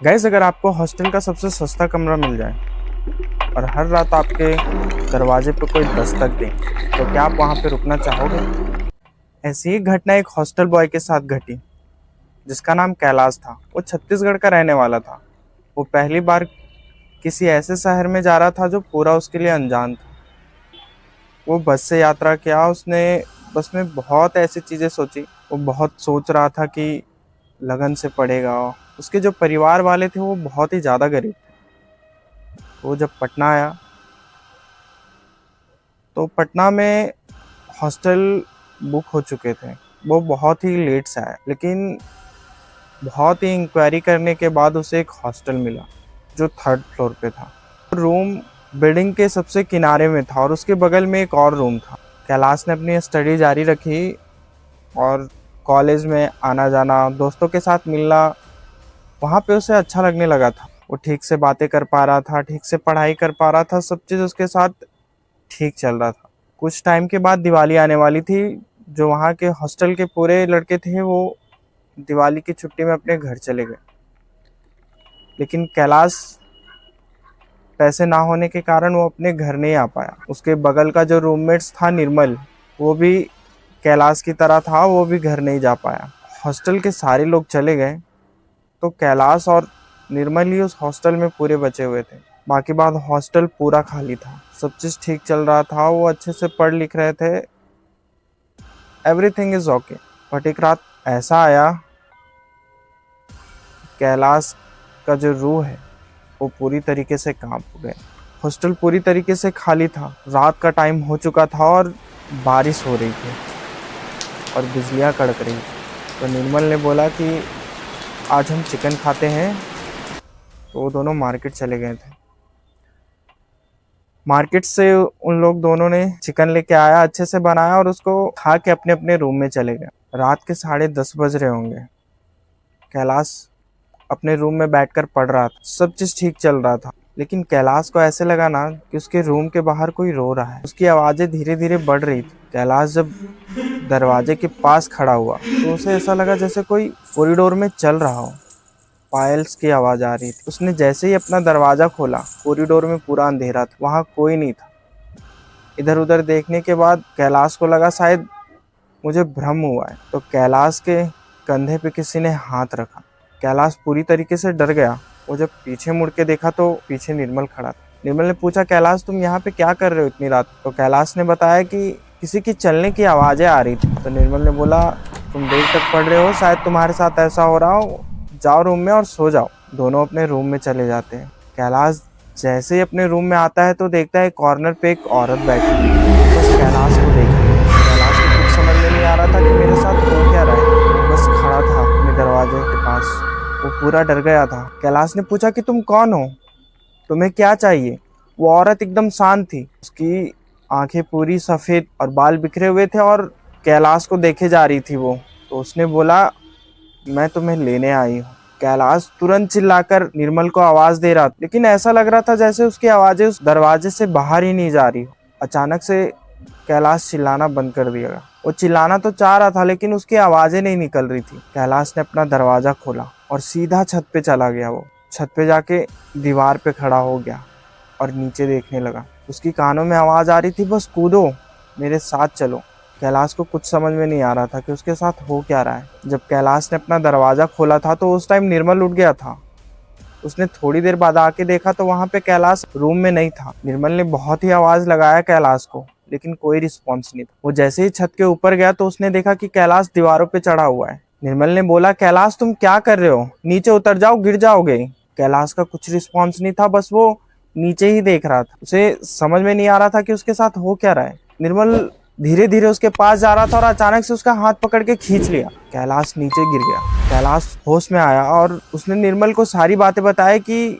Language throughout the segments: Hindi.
गाइस, अगर आपको हॉस्टल का सबसे सस्ता कमरा मिल जाए और हर रात आपके दरवाजे पे कोई दस्तक दे, तो क्या आप वहां पे रुकना चाहोगे? ऐसी ही घटना एक हॉस्टल बॉय के साथ घटी, जिसका नाम कैलाश था। वो छत्तीसगढ़ का रहने वाला था। वो पहली बार किसी ऐसे शहर में जा रहा था जो पूरा उसके लिए अनजान था। वो बस से यात्रा किया। उसने बस में बहुत ऐसी चीजें सोची। वो बहुत सोच रहा था कि लगन से पढ़ेगा। उसके जो परिवार वाले थे वो बहुत ही ज्यादा गरीब थे। वो जब पटना आया तो पटना में हॉस्टल बुक हो चुके थे। वो बहुत ही लेट से आया, लेकिन बहुत ही इंक्वायरी करने के बाद उसे एक हॉस्टल मिला जो थर्ड फ्लोर पे था। रूम बिल्डिंग के सबसे किनारे में था और उसके बगल में एक और रूम था। कैलाश ने अपनी स्टडी जारी रखी और कॉलेज में आना जाना, दोस्तों के साथ मिलना, वहाँ पे उसे अच्छा लगने लगा था। वो ठीक से बातें कर पा रहा था, ठीक से पढ़ाई कर पा रहा था, सब चीज़ उसके साथ ठीक चल रहा था। कुछ टाइम के बाद दिवाली आने वाली थी। जो वहाँ के हॉस्टल के पूरे लड़के थे वो दिवाली की छुट्टी में अपने घर चले गए। लेकिन कैलाश पैसे ना होने के कारण वो अपने घर नहीं आ पाया। उसके बगल का जो रूममेट्स था निर्मल, वो भी कैलाश की तरह था, वो भी घर नहीं जा पाया। हॉस्टल के सारे लोग चले गए तो कैलाश और निर्मल ही उस हॉस्टल में पूरे बचे हुए थे। बाकी बाद हॉस्टल पूरा खाली था। सब चीज़ ठीक चल रहा था, वो अच्छे से पढ़ लिख रहे थे, एवरीथिंग इज ओके। बट एक रात ऐसा आया, कैलाश का जो रूह है वो पूरी तरीके से कांप गया। हॉस्टल पूरी तरीके से खाली था। रात का टाइम हो चुका था और बारिश हो रही थी और बिजलियाँ कड़क रही थी। तो निर्मल ने बोला कि आज हम चिकन खाते हैं। तो वो दोनों मार्केट चले गए थे। मार्केट से उन लोग दोनों ने चिकन लेके आया, अच्छे से बनाया और उसको खा के अपने अपने रूम में चले गए। रात के 10:30 बज रहे होंगे। कैलाश अपने रूम में बैठकर पढ़ रहा था। सब चीज ठीक चल रहा था, लेकिन कैलाश को ऐसे लगा ना कि उसके रूम के बाहर कोई रो रहा है। उसकी आवाजें धीरे धीरे बढ़ रही थी। कैलाश जब दरवाजे के पास खड़ा हुआ तो उसे ऐसा लगा जैसे कोई कॉरिडोर में चल रहा हो। पायल्स की आवाज आ रही थी। उसने जैसे ही अपना दरवाजा खोला, कॉरिडोर में पूरा अंधेरा था, वहां कोई नहीं था। इधर उधर देखने के बाद कैलाश को लगा शायद मुझे भ्रम हुआ है। तो कैलाश के कंधे पे किसी ने हाथ रखा। कैलाश पूरी तरीके से डर गया। वो जब पीछे मुड़ के देखा तो पीछे निर्मल खड़ा था। निर्मल ने पूछा, कैलाश तुम यहाँ पे क्या कर रहे हो इतनी रात? तो कैलाश ने बताया कि किसी की चलने की आवाजें आ रही थी। तो निर्मल ने बोला, तुम देर तक पढ़ रहे हो, शायद तुम्हारे साथ ऐसा हो रहा हो, जाओ रूम में और सो जाओ। दोनों अपने रूम में चले जाते हैं। कैलाश जैसे ही अपने रूम में आता है तो देखता है कॉर्नर पे एक औरत बैठी है, बस कैलाश को देख रही है। कैलाश को कुछ समझ में नहीं आ रहा था कि मेरे साथ हो क्या रहा है। बस खड़ा था अपने दरवाजे के पास। वो पूरा डर गया था। कैलाश ने पूछा कि तुम कौन हो, तुम्हें क्या चाहिए? वो औरत एकदम शांत थी। उसकी आंखें पूरी सफेद और बाल बिखरे हुए थे और कैलाश को देखे जा रही थी वो। तो उसने बोला, मैं तुम्हें लेने आई हूँ। कैलाश तुरंत चिल्लाकर निर्मल को आवाज दे रहा था, लेकिन ऐसा लग रहा था जैसे उसकी आवाजें उस दरवाजे से बाहर ही नहीं जा रही हो। अचानक से कैलाश चिल्लाना बंद कर दिया। वो चिल्लाना तो चाह रहा था, लेकिन उसकी आवाजें नहीं निकल रही थी। कैलाश ने अपना दरवाजा खोला और सीधा छत पे चला गया। वो छत पे जाके दीवार पे खड़ा हो गया और नीचे देखने लगा। उसकी कानों में आवाज आ रही थी, बस कूदो, मेरे साथ चलो। कैलाश को कुछ समझ में नहीं आ रहा था कि उसके साथ हो क्या रहा है। जब कैलाश ने अपना दरवाजा खोला था तो उस टाइम निर्मल उठ गया था। उसने थोड़ी देर बाद आके देखा तो वहां पे कैलाश रूम में नहीं था। निर्मल ने बहुत ही आवाज लगाया कैलाश को, लेकिन कोई रिस्पॉन्स नहीं था। वो जैसे ही छत के ऊपर गया तो उसने देखा कि कैलाश दीवारों पे चढ़ा हुआ है। निर्मल ने बोला, कैलाश तुम क्या कर रहे हो? नीचे उतर जाओ, गिर जाओगे। कैलाश का कुछ रिस्पॉन्स नहीं था, बस वो नीचे ही देख रहा था। उसे समझ में नहीं आ रहा था कि उसके साथ हो क्या रहा है। निर्मल धीरे धीरे उसके पास जा रहा था और अचानक से उसका हाथ पकड़ के खींच लिया। कैलाश नीचे गिर गया। कैलाश होश में आया और उसने निर्मल को सारी बातें बताई कि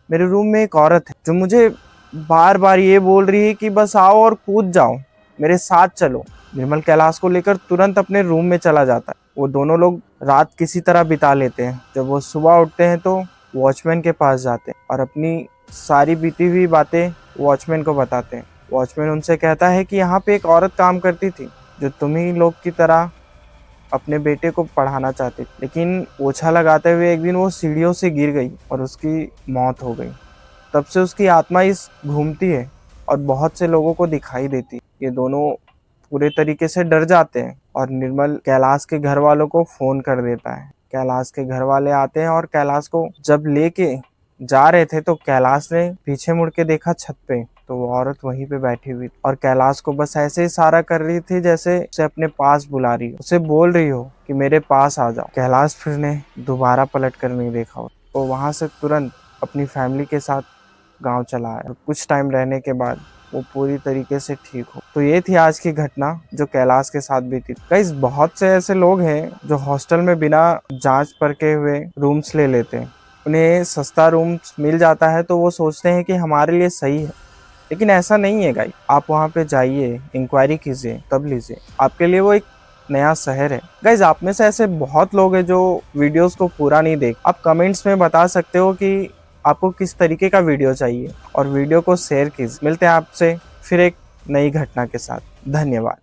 मेरे रूम में एक औरत है जो मुझे बार बार ये बोल रही है कि बस आओ और कूद जाओ, मेरे साथ चलो। निर्मल कैलाश को लेकर तुरंत अपने रूम में चला जाता है। वो दोनों लोग रात किसी तरह बिता लेते हैं। जब वो सुबह उठते हैं तो वॉचमैन के पास जाते हैं और अपनी सारी बीती हुई बातें वॉचमैन को बताते हैं। वॉचमैन उनसे कहता है कि यहाँ पे एक औरत काम करती थी जो तुम ही लोग की तरह अपने बेटे को पढ़ाना चाहती थी, लेकिन पोछा लगाते हुए एक दिन वो सीढ़ियों से गिर गई और उसकी मौत हो गई। तब से उसकी आत्मा इस घूमती है और बहुत से लोगों को दिखाई देती है। ये दोनों पूरे तरीके से डर जाते हैं और निर्मल कैलाश के घर वालों को फोन कर देता है। कैलाश के घर वाले आते हैं और कैलाश को जब लेके जा रहे थे तो कैलाश ने पीछे मुड़ के देखा छत पे, तो वो औरत वहीं पे बैठी हुई और कैलाश को बस ऐसे इशारा कर रही थी जैसे उसे अपने पास बुला रही हो, उसे बोल रही हो कि मेरे पास आ जाओ। कैलाश फिर ने दोबारा पलट कर नहीं देखा तो वहां से तुरंत अपनी फैमिली के साथ गांव चला आया और कुछ टाइम रहने के बाद वो पूरी तरीके से ठीक हो। तो ये थी आज की घटना जो कैलाश के साथ बीती। गाइस, बहुत से ऐसे लोग हैं जो हॉस्टल में बिना जांच परखे हुए रूम्स ले लेते हैं। उन्हें सस्ता रूम्स मिल जाता है तो वो सोचते हैं कि हमारे लिए सही है, लेकिन ऐसा नहीं है गाइस। आप वहाँ पे जाइए, इंक्वायरी कीजिए, तब लीजिए। आपके लिए वो एक नया शहर है। गाइज, आप में से ऐसे बहुत लोग हैं जो वीडियोस को पूरा नहीं देख। आप कमेंट्स में बता सकते हो कि आपको किस तरीके का वीडियो चाहिए और वीडियो को शेयर कीजिए। मिलते हैं आपसे फिर एक नई घटना के साथ। धन्यवाद।